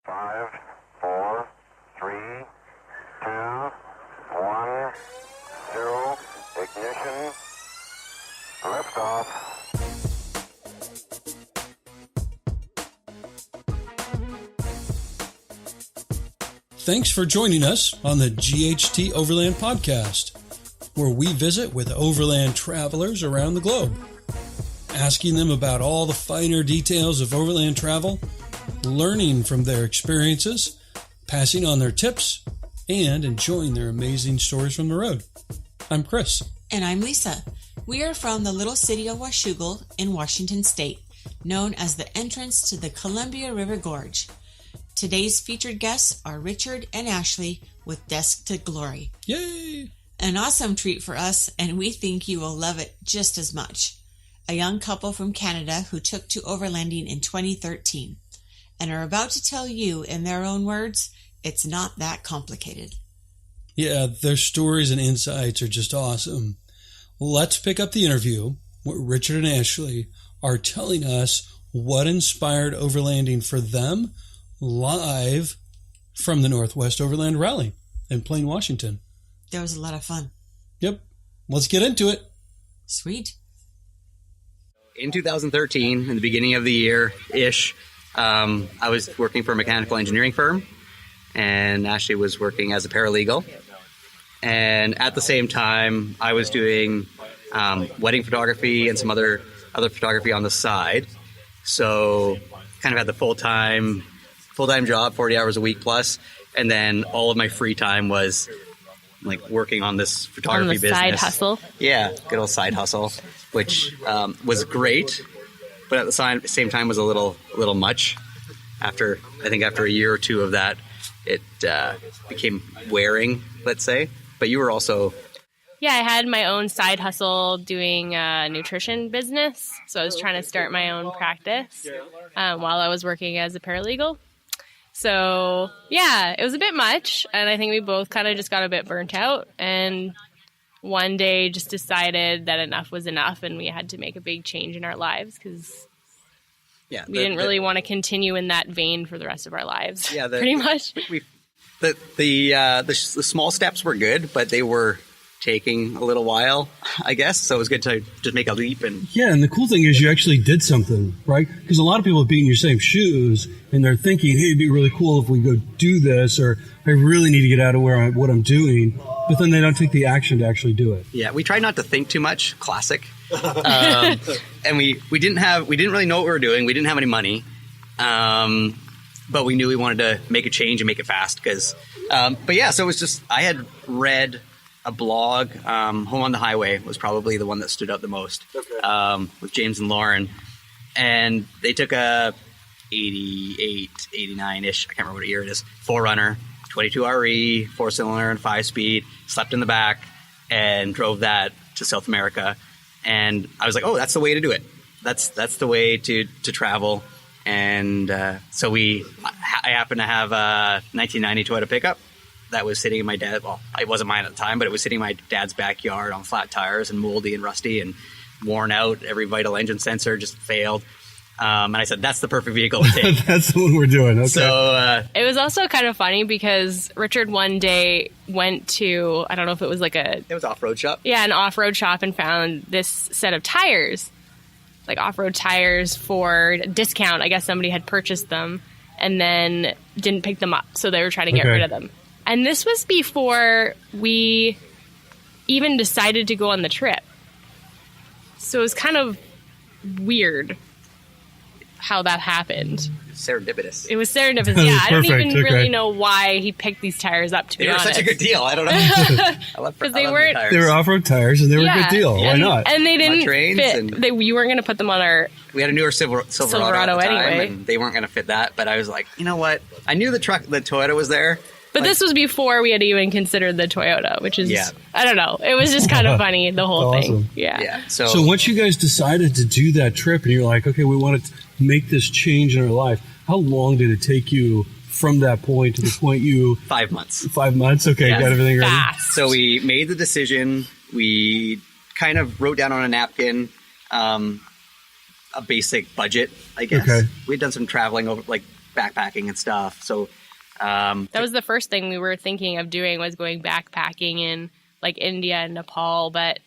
5, 4, 3, 2, 1, 0, ignition, liftoff. Thanks for joining us on the GHT Overland Podcast, where we visit with overland travelers around the globe, asking them about all the finer details of overland travel, learning from their experiences, passing on their tips, and enjoying their amazing stories from the road. I'm Chris. And I'm Lisa. We are from the little city of Washougal in Washington State, known as the entrance to the Columbia River Gorge. Today's featured guests are Richard and Ashley with Desk to Glory. Yay! An awesome treat for us, and we think you will love it just as much. A young couple from Canada who took to overlanding in 2013 and are about to tell you in their own words, it's not that complicated. Yeah, their stories and insights are just awesome. Let's pick up the interview where Richard and Ashley are telling us what inspired overlanding for them live from the Northwest Overland Rally in Plain, Washington. There was a lot of fun. Yep. Let's get into it. Sweet. In 2013, in the beginning of the year-ish, I was working for a mechanical engineering firm, and Ashley was working as a paralegal. And at the same time, I was doing wedding photography and some other photography on the side. So kind of had the full-time job, 40 hours a week plus, and then all of my free time was like working on this photography business. Side hustle. Yeah, good old side hustle, which was great, but at the same time was a little much. After a year or two of that, it became wearing, let's say. But you were also... Yeah, I had my own side hustle doing a nutrition business. So I was trying to start my own practice while I was working as a paralegal. So, yeah, it was a bit much, and I think we both kind of just got a bit burnt out, and one day just decided that enough was enough, and we had to make a big change in our lives, because we didn't really want to continue in that vein for the rest of our lives, pretty much. The small steps were good, but they were taking a little while, I guess, so it was good to just make a leap. And the cool thing is you actually did something, right? Because a lot of people have been in your same shoes, and they're thinking, hey, it'd be really cool if we go do this, or I really need to get out of what I'm doing, but then they don't take the action to actually do it. Yeah, we tried not to think too much, classic. And we didn't really know what we were doing. We didn't have any money, but we knew we wanted to make a change and make it fast. So it was just, I had read a blog, Home on the Highway was probably the one that stood out the most, with James and Lauren. And they took a 88, 89-ish, I can't remember what year it is, 4Runner, 22RE, 4-cylinder and 5-speed, slept in the back, and drove that to South America. And I was like, oh, that's the way to do it. That's the way to travel. And so I happened to have a 1990 Toyota pickup that was sitting in my dad. Well, it wasn't mine at the time, but it was sitting in my dad's backyard on flat tires and moldy and rusty and worn out. Every vital engine sensor just failed. And I said, that's the perfect vehicle to take. That's the one we're doing. Okay. So it was also kind of funny because Richard one day went to, I don't know if it was it was off-road shop. Yeah, an off-road shop, and found this set of tires, like off-road tires for discount. I guess somebody had purchased them and then didn't pick them up. So they were trying to get rid of them. And this was before we even decided to go on the trip. So it was kind of weird how that happened. Serendipitous. It was serendipitous, yeah. I don't even really know why he picked these tires up, to be honest. They were such a good deal. I don't know. I love tires. They were off-road tires, and they were a good deal. Why not? And they didn't fit. You weren't going to put them on our... We had a newer Silverado at the time, anyway. And they weren't going to fit that. But I was like, you know what? I knew the Toyota was there. But this was before we had even considered the Toyota, which is, I don't know. It was just kind of funny, the whole thing. Yeah. So once you guys decided to do that trip and you're like, okay, we want to make this change in our life, how long did it take you from that point to the point you... 5 months. 5 months? Okay, got everything ready? Fast. So we made the decision. We kind of wrote down on a napkin a basic budget, I guess. Okay. We'd done some traveling over, backpacking and stuff. So that was the first thing we were thinking of doing, was going backpacking in like India and Nepal. But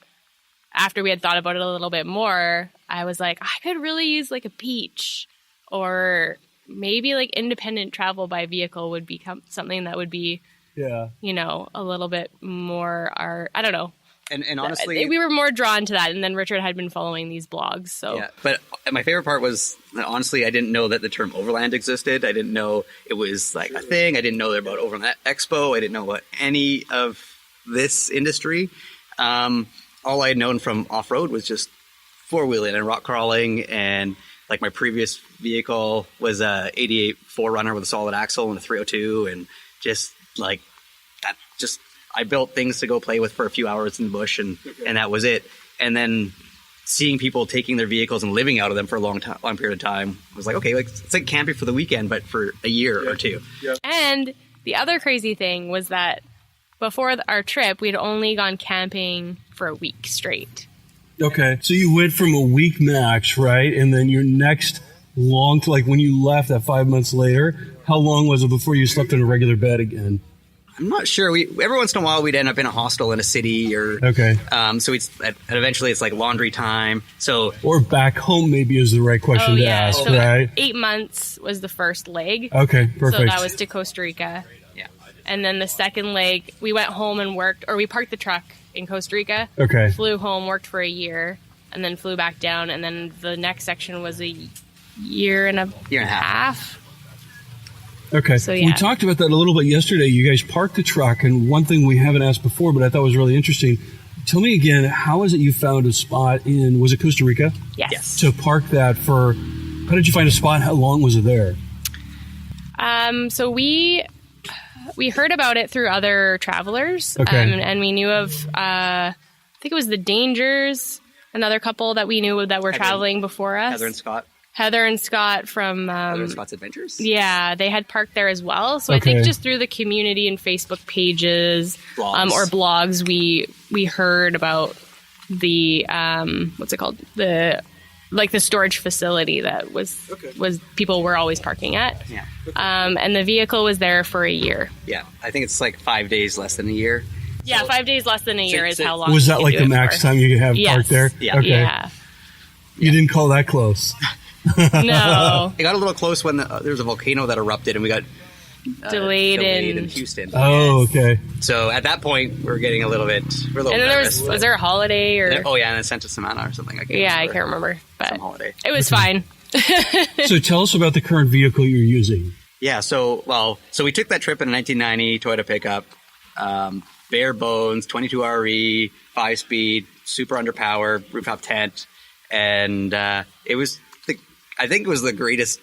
after we had thought about it a little bit more, I was like, I could really use like a beach, or maybe like independent travel by vehicle would become something that would be, you know, a little bit more I don't know. And honestly, we were more drawn to that. And then Richard had been following these blogs. So yeah, but my favorite part was that, honestly, I didn't know that the term overland existed. I didn't know it was like a thing. I didn't know about Overland Expo. I didn't know about any of this industry. All I had known from off-road was just four-wheeling and rock crawling, and like my previous vehicle was a 88 4Runner with a solid axle and a 302, and just like that, just I built things to go play with for a few hours in the bush, and that was it. And then seeing people taking their vehicles and living out of them for a long period of time, I was like, okay, like it's like camping for the weekend, but for a year or two. Yeah. And the other crazy thing was that before our trip, we'd only gone camping for a week straight. Okay. So you went from a week max, right? And then your next long, like when you left that 5 months later, how long was it before you slept in a regular bed again? I'm not sure. Every once in a while we'd end up in a hostel in a city, or so and eventually it's like laundry time. So or back home maybe is the right question to ask, so right? 8 months was the first leg. Okay, perfect. So that was to Costa Rica. Yeah, and then the second leg we went home and worked, or we parked the truck in Costa Rica. Okay, flew home, worked for a year, and then flew back down. And then the next section was a year and a half. Okay. So, yeah. We talked about that a little bit yesterday. You guys parked the truck, and one thing we haven't asked before, but I thought was really interesting. Tell me again, how is it you found a spot in, was it Costa Rica? Yes. To park that for, how did you find a spot? How long was it there? So we heard about it through other travelers. Okay. And we knew of, I think it was the Dangers, another couple that we knew that were traveling before us. Heather and Scott from Heather and Scott's Adventures. Yeah, they had parked there as well. So I think just through the community and Facebook pages or blogs, we heard about the what's it called, the storage facility that was people were always parking at. Yeah. And the vehicle was there for a year. Yeah, I think it's like 5 days less than a year. Yeah, 5 days less than a year is how long. Was that like the max time you could have parked there? Yeah. Okay. Yeah. You didn't call that close. No. It got a little close when there was a volcano that erupted, and we got delayed in Houston. Oh, okay. So at that point, we're getting a little nervous. And then was there a holiday or? And then Santa Samana or something. I can't remember. But some holiday. It was fine. So tell us about the current vehicle you're using. Yeah. So we took that trip in a 1990 Toyota pickup, bare bones, 22 RE, 5-speed, super underpowered, rooftop tent, and it was. I think it was the greatest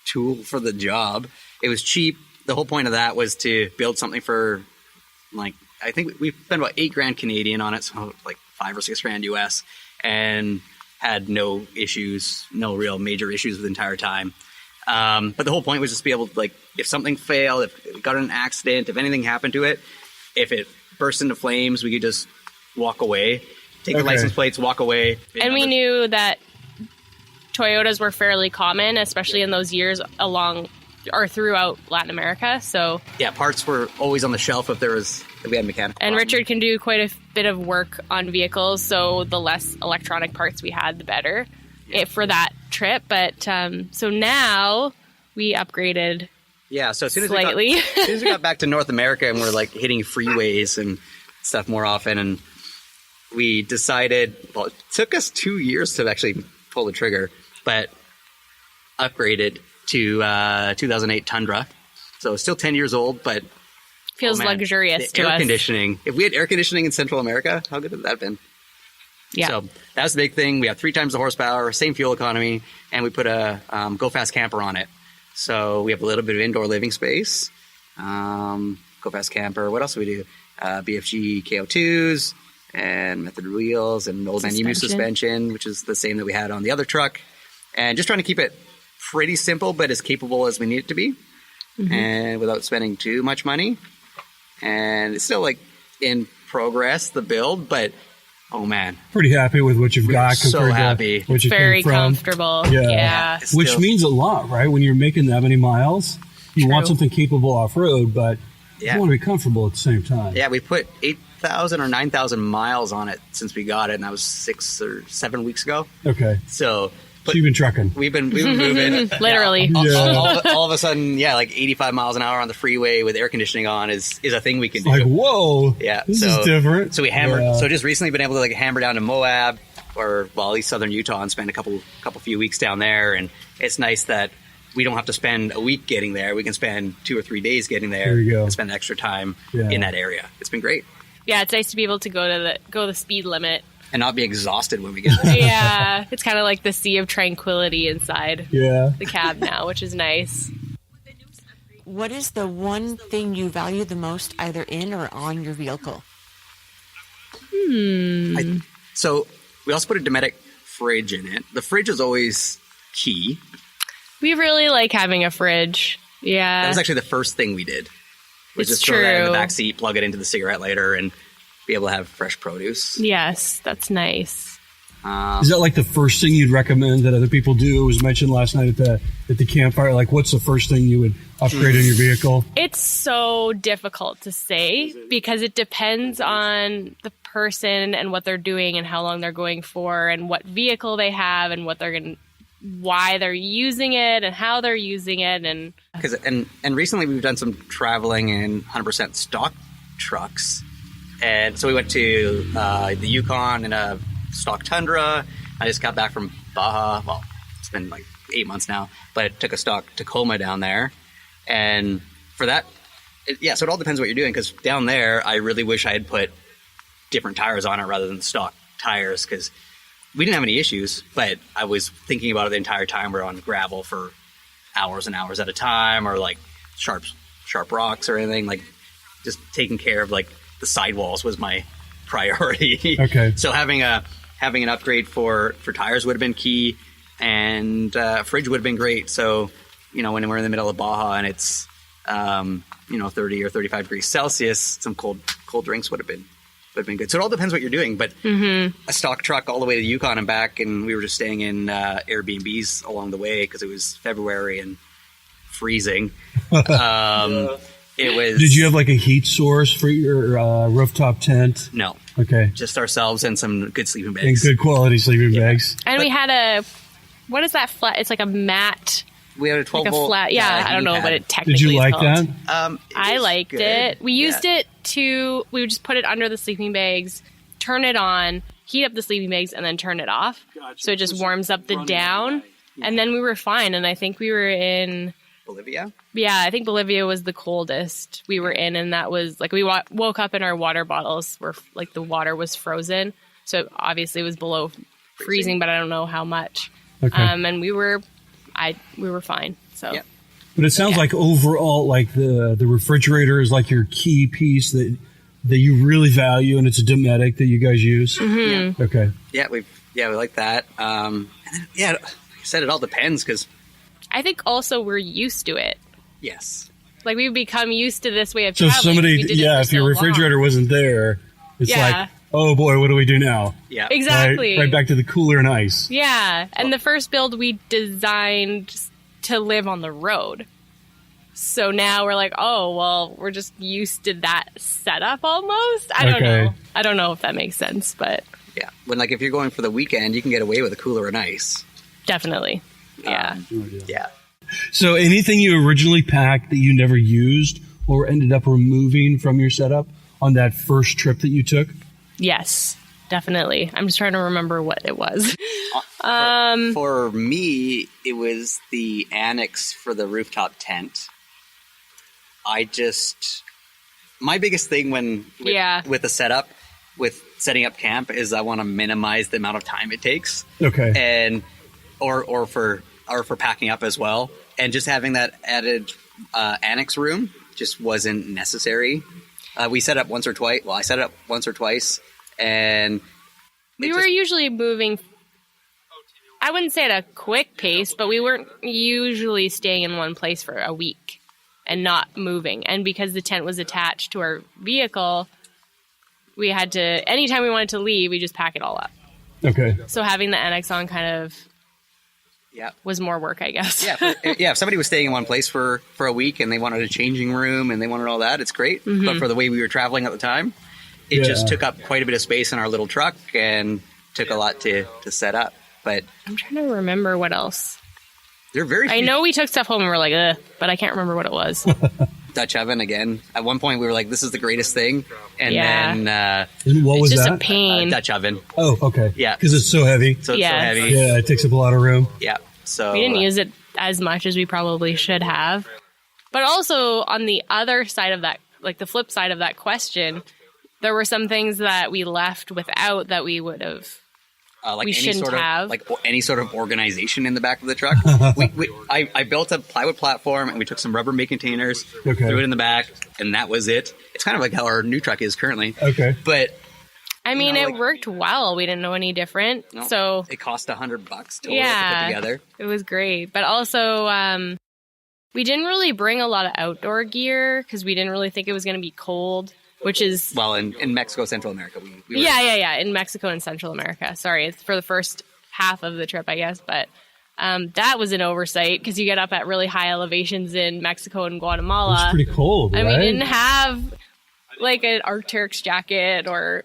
tool for the job. It was cheap. The whole point of that was to build something for, like, I think we spent about $8,000 Canadian on it, so like $5,000 or $6,000 US, and had no issues, no real major issues the entire time. But the whole point was just to be able to, like, if something failed, if it got in an accident, if anything happened to it, if it burst into flames, we could just walk away, take the license plates, walk away. And we knew that Toyotas were fairly common, especially in those years along or throughout Latin America. So yeah, parts were always on the shelf if we had mechanical. And Richard can do quite a bit of work on vehicles, so the less electronic parts we had, the better for that trip. But so now we upgraded. Yeah, so as soon as slightly. as soon as we got back to North America and we're like hitting freeways and stuff more often, and we decided, well, it took us 2 years to actually pull the trigger, but upgraded to 2008 Tundra. So it's still 10 years old, but feels luxurious to us. Air conditioning. If we had air conditioning in Central America, how good would that have been? Yeah. So that's the big thing. We have 3 times the horsepower, same fuel economy, and we put a Go Fast camper on it. So we have a little bit of indoor living space. Go Fast camper. What else do we do? BFG KO2s and method wheels and old NW suspension, which is the same that we had on the other truck. And just trying to keep it pretty simple, but as capable as we need it to be, and without spending too much money. And it's still like in progress, the build, but Oh man, Pretty happy with what you've got so compared happy. to what you Very came from. comfortable. Yeah. Yeah. It's Which still- means a lot, right? When you're making that many miles, you want True. something capable off-road, but Yeah. you want to be comfortable at the same time. Yeah, we put 8,000 or 9,000 miles on it since we got it, and that was 6 or 7 weeks ago. Okay. So, So you've been trucking. we've been moving. Literally. Yeah. All of a sudden, like 85 miles an hour on the freeway with air conditioning on is a thing we can do. Like, whoa. Yeah, This so- is different. So we hammered. Yeah. So just recently been able to like hammer down to Moab, or well, at least southern Utah, and spend a few weeks down there. And it's nice that we don't have to spend a week getting there. We can spend 2 or 3 days getting there. There you go. And spend extra time Yeah. in that area. It's been great, Yeah, it's nice to be able to go the speed limit. and not be exhausted when we get there. Yeah, it's kind of like the sea of tranquility inside Yeah. the cab now, which is nice. What is the one thing you value the most either in or on your vehicle? So we also put a Dometic fridge in it. The fridge is always key. We really like having a fridge. Yeah. That was actually the first thing we did. Was It's just throw that in the true. back seat, plug it into the cigarette lighter, and be able to have fresh produce. Yes, that's nice. Is that like the first thing you'd recommend that other people do? It was mentioned last night at the campfire. Like, what's the first thing you would upgrade in your vehicle? It's so difficult to say because it depends on the person and what they're doing and how long they're going for and what vehicle they have and what why they're using it and how they're using it. And And recently we've done some traveling in 100% stock trucks. And so we went to the Yukon in a stock Tundra. I just got back from Baja. Well, it's been like 8 months now, but I took a stock Tacoma down there. And for that, so it all depends what you're doing, because down there, I really wish I had put different tires on it rather than stock tires, because we didn't have any issues, but I was thinking about it the entire time. We're on gravel for hours and hours at a time, or like sharp rocks or anything. Like just taking care of like the sidewalls was my priority. Okay. So having an upgrade for tires would have been key, and fridge would have been great. So when we're in the middle of Baja and it's 30 or 35 degrees Celsius, some cold drinks would have been good. So it all depends what you're doing. But a stock truck all the way to the Yukon and back, and we were just staying in Airbnbs along the way because it was February and freezing. It was. Did you have like a heat source for your rooftop tent? No, Okay. just ourselves and some good sleeping And bags. good quality sleeping bags. And we had what is that flat? It's like a mat, We had a 12 like a volt. flat. Yeah, I don't know heating what pad. it technically Did you is like called. that? I liked good. it. We used Yeah. it we would just put it under the sleeping bags, turn it on, heat up the sleeping bags, and then turn it off. So it just warms up the down. And then we were fine. And I think we were in, Bolivia. yeah, I think Bolivia was the coldest we were in. And that was like, we woke up and our water bottles were like, the water was frozen. So obviously it was below freezing, but I don't know how much. Okay. And we were fine. So. Yeah. But it sounds like overall, like the refrigerator is like your key piece that you really value, and it's a Dometic that you guys use. Mm-hmm. Okay. Yeah, we like that. And then, like I said, it all depends because I think also we're used to it. yes, Like we've become used to this way of So traveling. somebody, We did it for if your so refrigerator long. wasn't there, it's Yeah. like, oh boy, what do we do now? yeah, Exactly. Right back to the cooler and ice. Yeah, and the first build we designed to live on the road. So now we're like, oh, well, we're just used to that setup almost. I don't Okay. know. I don't know if that makes sense, but yeah. When like if you're going for the weekend, you can get away with a cooler and ice. definitely. Yeah. Yeah. So anything you originally packed that you never used or ended up removing from your setup on that first trip that you took? Yes, definitely. I'm just trying to remember what it was. For me, it was the annex for the rooftop tent. My biggest thing with the setup, with setting up camp, is I want to minimize the amount of time it takes, Okay. and or for packing up as well, and just having that added annex room just wasn't necessary. We set up once or twice. Well, I set it up once or twice, and We were usually moving, I wouldn't say at a quick pace, but we weren't usually staying in one place for a week and not moving. And because the tent was attached to our vehicle, we had to, anytime we wanted to leave, we just pack it all up. Okay. So having the annex on kind of Yeah. was more work, I guess. Yeah. If somebody was staying in one place for a week and they wanted a changing room and they wanted all that, it's great. Mm-hmm. But for the way we were traveling at the time, it just took up quite a bit of space in our little truck and took a lot to set up. But I'm trying to remember what else. they're very I know we took stuff home and we're like, ugh, but I can't remember what it was. Dutch oven again. At one point, we were like, "This is the greatest thing," and Yeah. then What was It's just that? a pain. Dutch oven. Oh, okay. Yeah. Because it's so heavy. So it's Yeah. so heavy. Yeah, it takes up a lot of room. Yeah. So We didn't use it as much as we probably should have. But also on the other side of that, like the flip side of that question, there were some things that we left without that we would have. like we any shouldn't sort of have. like any sort of organization in the back of the truck. I built a plywood platform and we took some Rubbermaid containers, Okay. threw it in the back, and that was it. It's kind of like how our new truck is currently. Okay. But I mean, know, it like- worked well. We didn't know any different. no, So it cost $100 total yeah, to put together. it was great. But also, we didn't really bring a lot of outdoor gear because we didn't really think it was going to be cold, which is Well, in Mexico, Central America, we were, yeah, in Mexico and Central America. Sorry, it's for the first half of the trip, I guess, but that was an oversight because you get up at really high elevations in Mexico and Guatemala. It's pretty cold, right? And we didn't have like an Arc'teryx jacket or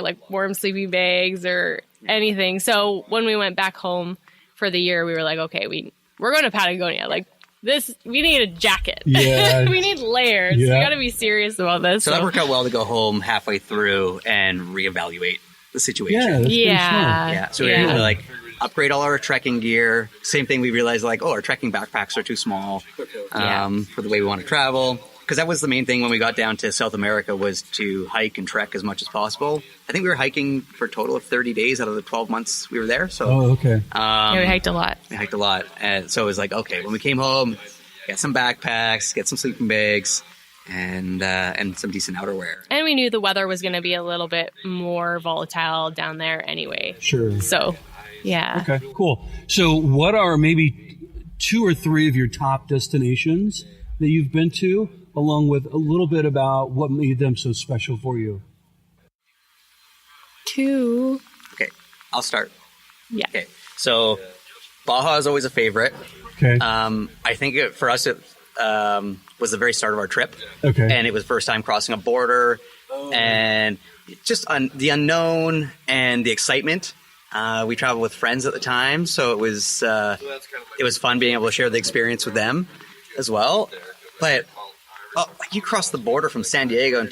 like warm sleeping bags or anything. So when we went back home for the year, we were like, okay, we're going to Patagonia. Like this, we need a jacket. Yeah. We need layers. Yeah. We got to be serious about this. So that worked out well to go home halfway through and reevaluate the situation. Yeah, that's pretty smart. Yeah, so we were able to like upgrade all our trekking gear. Same thing, we realized like, our trekking backpacks are too small for the way we want to travel. Because that was the main thing when we got down to South America was to hike and trek as much as possible. I think we were hiking for a total of 30 days out of the 12 months we were there. So Oh, okay. Yeah, we hiked a lot. we hiked a lot. And so it was like, okay, when we came home, get some backpacks, get some sleeping bags, and some decent outerwear. And we knew the weather was going to be a little bit more volatile down there anyway. Sure. So, yeah. Okay, cool. So what are maybe 2 or 3 of your top destinations that you've been to, along with a little bit about what made them so special for you? 2. Okay, I'll start. Yeah. Okay, so Baja is always a favorite. Okay. I think for us, it was the very start of our trip. Okay. And it was first time crossing a border, and just the unknown and the excitement. We traveled with friends at the time, so it was fun being able to share the experience with them as well. But you cross the border from San Diego and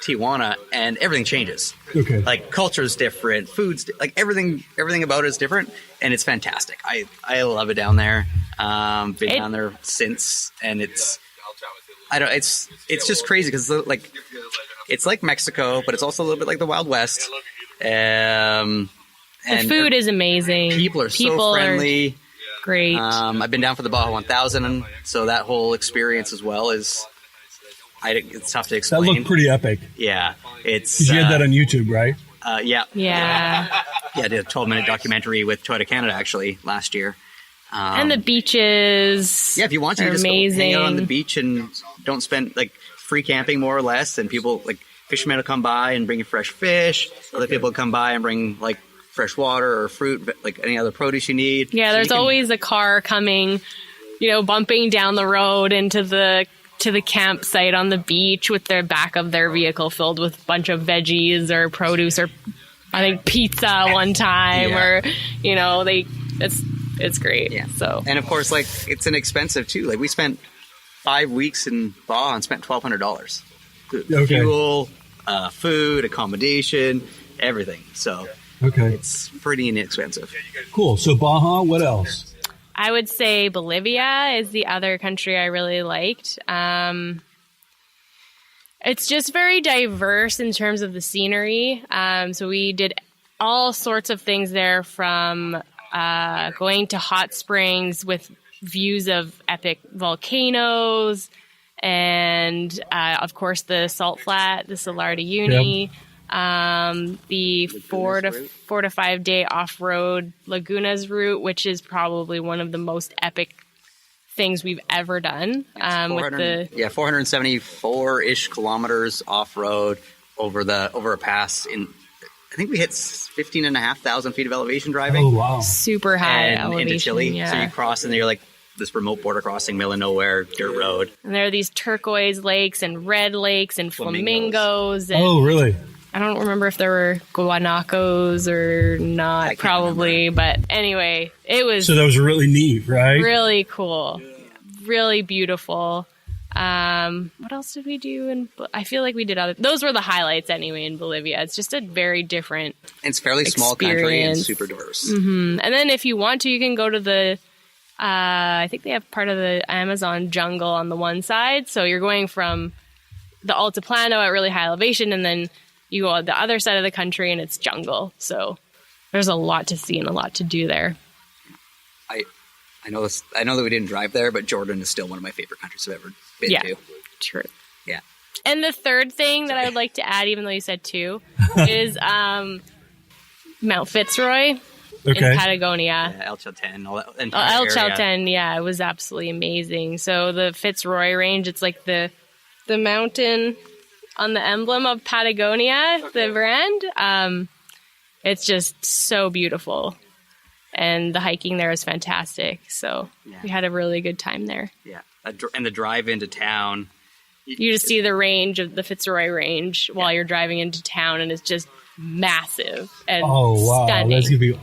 Tijuana, and everything changes. Okay. Like culture's different, food's like everything about it is different, and it's fantastic. I love it down there. Been down there since, and it's just crazy because like it's like Mexico, but it's also a little bit like the Wild West. The food is amazing. People are so friendly. Great. I've been down for the Baja 1000, and so that whole experience as well is. It's tough to That explain. looked pretty epic. Yeah, it's. Because you had that on YouTube, right? Yeah. Yeah. Yeah, I did a 12-minute documentary with Toyota Canada actually last year. And the beaches. Yeah, if you want to, are just go amazing. hang out on the beach and don't spend like free camping more or less. And people like fishermen will come by and bring you fresh fish. Other people come by and bring like fresh water or fruit, like any other produce you need. Yeah, So there's you can- always a car coming, bumping down the road into the campsite on the beach with their back of their vehicle filled with a bunch of veggies or produce or I think pizza one time or it's great. Yeah. So and of course, like it's inexpensive too. Like we spent 5 weeks in Baja and spent $1,200. Okay. Fuel, food, accommodation, everything. So Okay. it's pretty inexpensive. Cool. So Baja, what else? I would say Bolivia is the other country I really liked. It's just very diverse in terms of the scenery. So we did all sorts of things there, from going to hot springs with views of epic volcanoes and, of course, the salt flat, the Salar de Uyuni. The 4 to 5 day off-road Lagunas route, which is probably one of the most epic things we've ever done. With the 474-ish kilometers off-road, over a pass I think we hit 15,500 feet of elevation driving. Oh, wow. Super high and elevation. into Chile. Yeah. So you cross and you're like this remote border crossing, middle of nowhere, dirt road. And there are these turquoise lakes and red lakes and flamingos. And Oh, really? I don't remember if there were guanacos or not, probably. But anyway, it was So that was really neat, right? really cool. Really beautiful. What else did we do? I feel like we did those were the highlights anyway in Bolivia. It's just a very different It's fairly small country and experience. super diverse. And then if you want to, you can go to the, I think they have part of the Amazon jungle on the one side. So you're going from the Altiplano at really high elevation, and then you go on the other side of the country and it's jungle. So there's a lot to see and a lot to do there. I know that we didn't drive there, but Jordan is still one of my favorite countries I've ever been to. True. Yeah. And the third thing that I would like to add, even though you said two, is Mount Fitzroy in Patagonia. Yeah, El Chalten, all that El area. Chalten, yeah, it was absolutely amazing. So the Fitzroy Range, it's like the mountain on the emblem of Patagonia, the brand. It's just so beautiful. And the hiking there is fantastic. So we had a really good time there. Yeah. And the drive into town. You just see the range of the Fitzroy Range while you're driving into town, and it's just massive and stunning. That's going to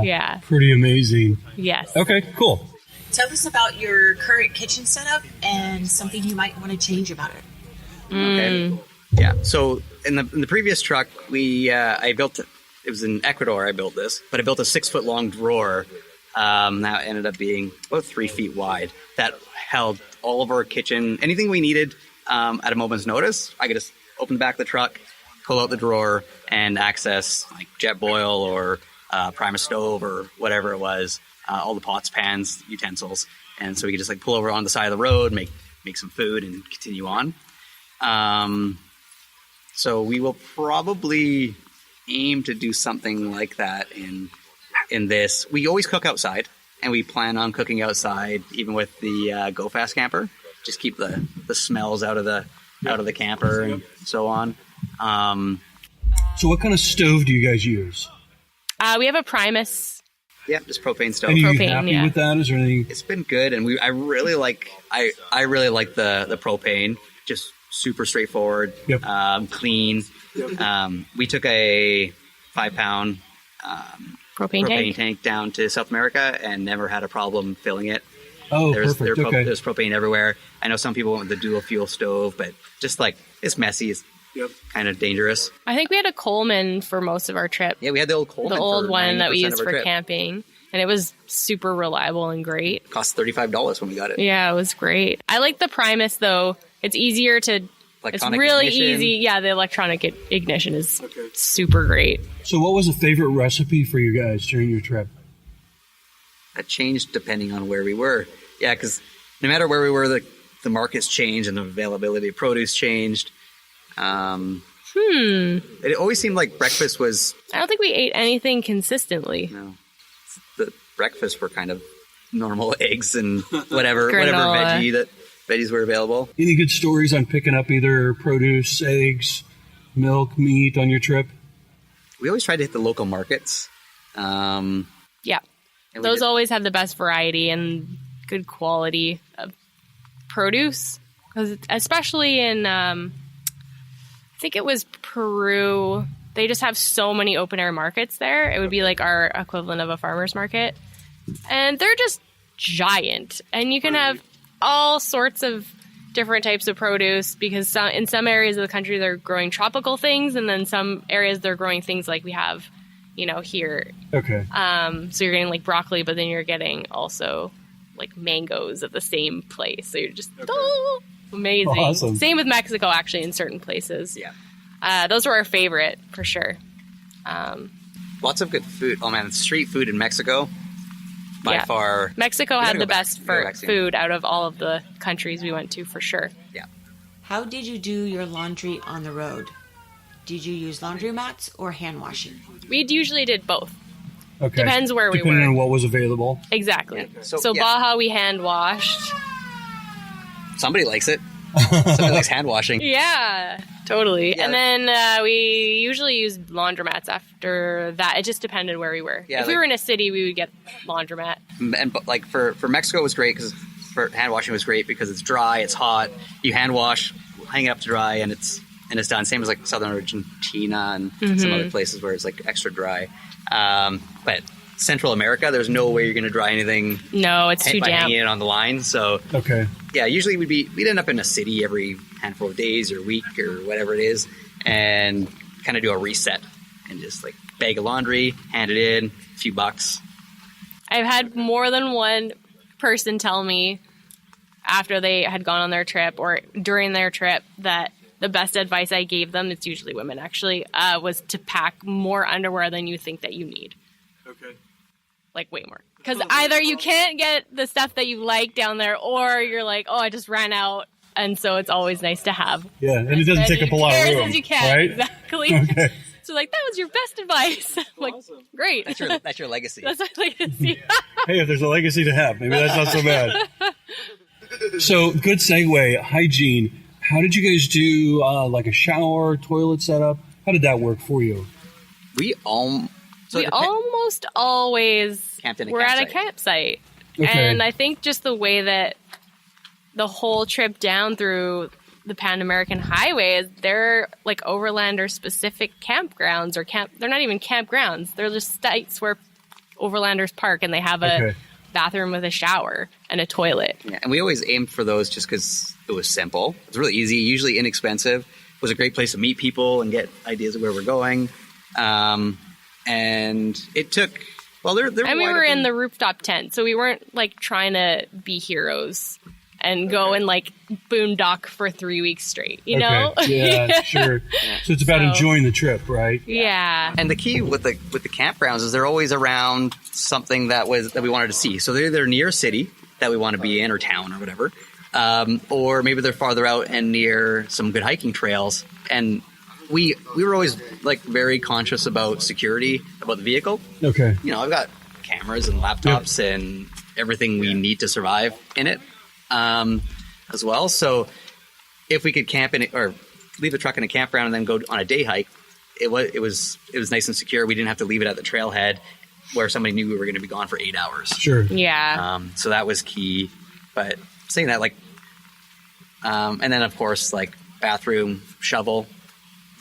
be pretty amazing. Yes. Okay, cool. Tell us about your current kitchen setup and something you might want to change about it. Okay. Yeah. So in the previous truck, I built it. It was in Ecuador. I built this, but I built a 6-foot long drawer. That ended up being about 3 feet wide. That held all of our kitchen, anything we needed at a moment's notice. I could just open the back of the truck, pull out the drawer, and access like jet boil or Primus stove or whatever it was. All the pots, pans, utensils, and so we could just like pull over on the side of the road, make some food, and continue on. So we will probably aim to do something like that in this. We always cook outside, and we plan on cooking outside even with the Go Fast camper. Just keep the smells out of the camper and so on. So what kind of stove do you guys use? We have a Primus. Yeah, just propane stove. And are you Propane, happy with that? Is there anything? It's been good, and I really like the propane. Just super straightforward, clean. We took a 5-pound Propane tank down to South America and never had a problem filling it. Oh, perfect. There's propane everywhere. I know some people went with the dual fuel stove, but just like it's messy. It's kind of dangerous. I think we had a Coleman for most of our trip. Yeah, we had the old Coleman. The old one that we used for trip. camping. And it was super reliable and great. Cost $35 when we got it. Yeah, it was great. I like the Primus, though. It's easier to... It's really easy. Yeah, the electronic ignition is super great. So what was a favorite recipe for you guys during your trip? That changed depending on where we were. Yeah, because no matter where we were, the markets changed and the availability of produce changed. It always seemed like breakfast was... I don't think we ate anything consistently. No. The breakfast were kind of normal eggs and whatever veggies were available. Any good stories on picking up either produce, eggs, milk, meat on your trip? We always tried to hit the local markets. Yeah. Those always have the best variety and good quality of produce. Because especially in, I think it was Peru, they just have so many open air markets there. It would be like our equivalent of a farmer's market. And they're just giant. And you can have all sorts of different types of produce because in some areas of the country they're growing tropical things, and then some areas they're growing things like we have, here. Okay. So you're getting like broccoli, but then you're getting also like mangoes at the same place. So you're just amazing. Awesome. Same with Mexico, actually, in certain places. Yeah. Those were our favorite for sure. Lots of good food. Oh man, street food in Mexico. By far. Mexico had the best food out of all of the countries we went to, for sure. Yeah. How did you do your laundry on the road? Did you use laundry mats or hand washing? We usually did both. Okay. Depends where we were. Depending on what was available. Exactly. Yeah. So Baja we hand washed. Somebody likes it. Somebody likes hand washing. Yeah, totally. Yeah. And then we usually use laundromats after that. It just depended where we were. Yeah, if we were in a city, we would get laundromat. And like for Mexico, it was great because for hand washing was great because it's dry, it's hot. You hand wash, hang it up to dry, and it's done. Same as like southern Argentina and some other places where it's like extra dry. But Central America, there's no way you're going to dry anything. No, it's too by damp. hanging it on the line. So Okay. yeah, usually we'd end up in a city every handful of days or week or whatever it is, and kind of do a reset and just like bag of laundry, hand it in, a few bucks. I've had more than one person tell me after they had gone on their trip or during their trip that the best advice I gave them, it's usually women actually, was to pack more underwear than you think that you need. Okay. Like way more. Because either you can't get the stuff that you like down there, or you're like, oh, I just ran out. And so it's always nice to have. Yeah, and it doesn't take up a lot of room, as you can. right? Exactly. Okay. So like, that was your best advice. I'm like, great. That's your legacy. That's my legacy. Hey, if there's a legacy to have, maybe that's not so bad. So, good segue, hygiene. How did you guys do like a shower, toilet setup? How did that work for you? We almost always Camped in a we're at a campsite. campsite. Okay. And I think just the way that the whole trip down through the Pan American Highway, they're like Overlander specific campgrounds or they're not even campgrounds. They're just sites where Overlanders park and they have a bathroom with a shower and a toilet. Yeah, and we always aimed for those just because it was simple. It was really easy, usually inexpensive. It was a great place to meet people and get ideas of where we're going. And it took, well, they're and we were in the rooftop tent, so we weren't like trying to be heroes and go and like boondock for 3 weeks straight, you know? Yeah, sure. So it's about enjoying the trip, right? Yeah. And the key with the campgrounds is they're always around something that we wanted to see. So they're either near a city that we want to be in or town or whatever, or maybe they're farther out and near some good hiking trails. And we were always like very conscious about security, about the vehicle. Okay. You know, I've got cameras and laptops and everything we need to survive in it as well. So if we could camp in it or leave the truck in a campground and then go on a day hike, it was nice and secure. We didn't have to leave it at the trailhead where somebody knew we were going to be gone for 8 hours. Sure. Yeah. So that was key. But saying that, like, and then of course, like bathroom, shovel,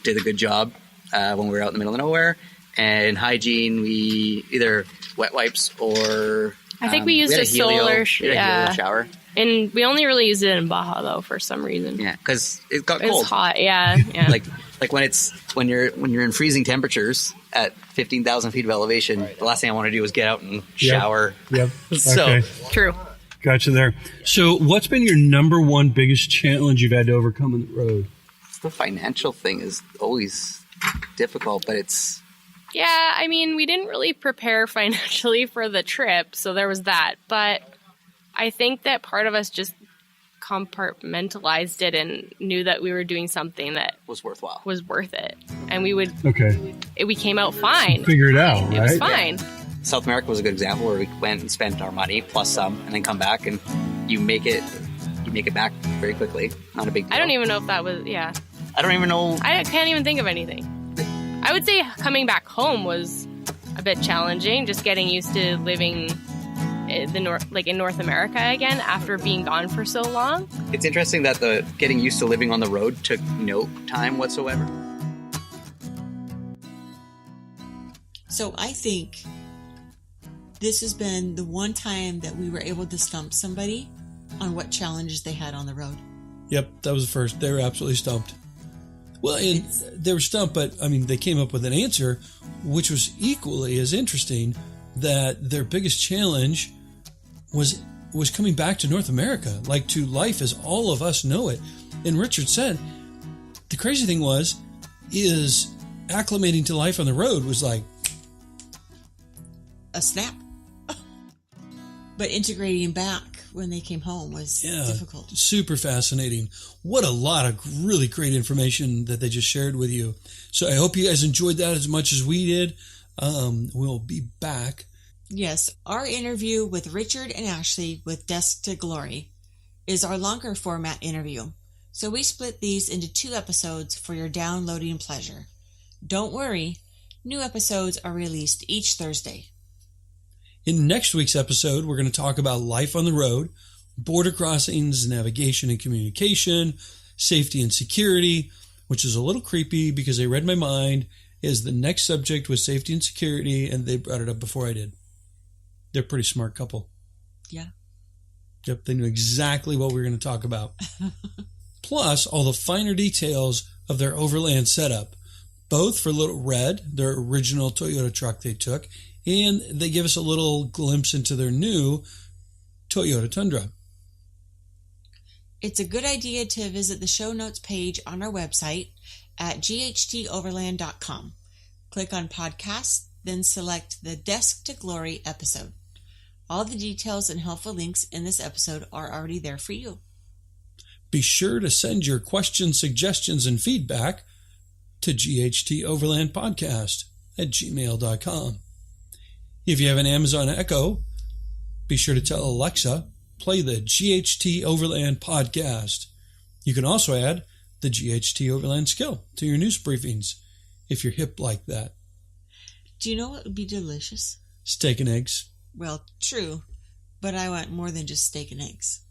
did a good job when we were out in the middle of nowhere. And hygiene, we either wet wipes or I think we used a solar shower. And we only really used it in Baja though for some reason. Yeah, because it got It cold. was hot. Yeah. like when you're in freezing temperatures at 15,000 feet of elevation, the last thing I want to do is get out and shower. Yep. So Okay. True. Gotcha there. So what's been your number one biggest challenge you've had to overcome on the road? the financial thing is always difficult, but it's... Yeah, I mean, we didn't really prepare financially for the trip, so there was that. But I think that part of us just compartmentalized it and knew that we were doing something that was worthwhile. was worth it. And we would... Okay. We came out fine. Figure it out, right? It was fine. South America was a good example where we went and spent our money plus some and then come back and you make it back very quickly. Not a big deal. I don't even know if that was... Yeah. I don't even know. I can't even think of anything. I would say coming back home was a bit challenging, just getting used to living in North America again after being gone for so long. It's interesting that the getting used to living on the road took no time whatsoever. So I think this has been the one time that we were able to stump somebody on what challenges they had on the road. Yep, that was the first. They were absolutely stumped. Well, and they were stumped, but I mean, they came up with an answer, which was equally as interesting. That their biggest challenge was coming back to North America, like to life as all of us know it. And Richard said, the crazy thing is acclimating to life on the road was like a snap. But integrating back when they came home was difficult. Super fascinating. What a lot of really great information that they just shared with you. So I hope you guys enjoyed that as much as we did. We'll be back. Yes, our interview with Richard and Ashley with Desk to Glory is our longer format interview. So we split these into 2 episodes for your downloading pleasure. Don't worry, new episodes are released each Thursday. In next week's episode, we're going to talk about life on the road, border crossings, navigation and communication, safety and security, which is a little creepy because they read my mind, is the next subject was safety and security, and they brought it up before I did. They're a pretty smart couple. Yeah. Yep, they knew exactly what we were going to talk about. Plus, all the finer details of their Overland setup, both for Little Red, their original Toyota truck they took, and they give us a little glimpse into their new Toyota Tundra. It's a good idea to visit the show notes page on our website at ghteoverland.com. Click on podcasts, then select the Desk to Glory episode. All the details and helpful links in this episode are already there for you. Be sure to send your questions, suggestions, and feedback to ghteoverlandpodcast@gmail.com. If you have an Amazon Echo, be sure to tell Alexa, play the GHT Overland podcast. You can also add the GHT Overland skill to your news briefings if you're hip like that. Do you know what would be delicious? Steak and eggs. Well, true, but I want more than just steak and eggs.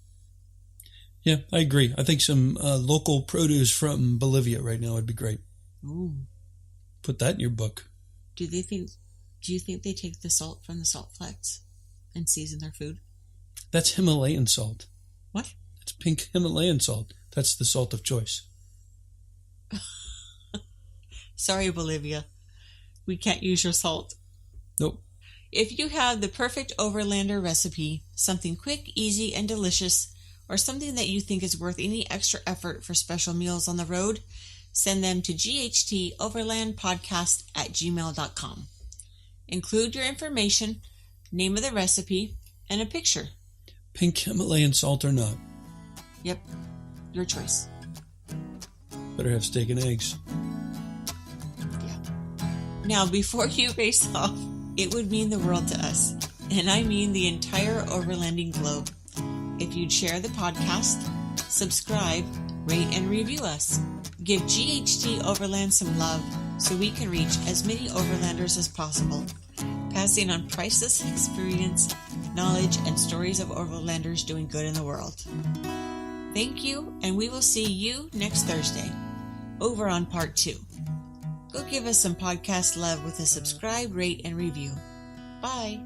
Yeah, I agree. I think some local produce from Bolivia right now would be great. Ooh. Put that in your book. Do you think they take the salt from the salt flats and season their food? That's Himalayan salt. What? It's pink Himalayan salt. That's the salt of choice. Sorry, Bolivia. We can't use your salt. Nope. If you have the perfect Overlander recipe, something quick, easy, and delicious, or something that you think is worth any extra effort for special meals on the road, send them to ghteoverlandpodcast@gmail.com. Include your information, name of the recipe, and a picture. Pink Himalayan salt or not. Yep, your choice. Better have steak and eggs. Yeah. Now, before you race off, it would mean the world to us, and I mean the entire Overlanding globe, if you'd share the podcast, subscribe, rate, and review us. Give GHT Overland some love so we can reach as many Overlanders as possible, passing on priceless experience, knowledge, and stories of Overlanders doing good in the world. Thank you, and we will see you next Thursday, over on part 2. Go give us some podcast love with a subscribe, rate, and review. Bye.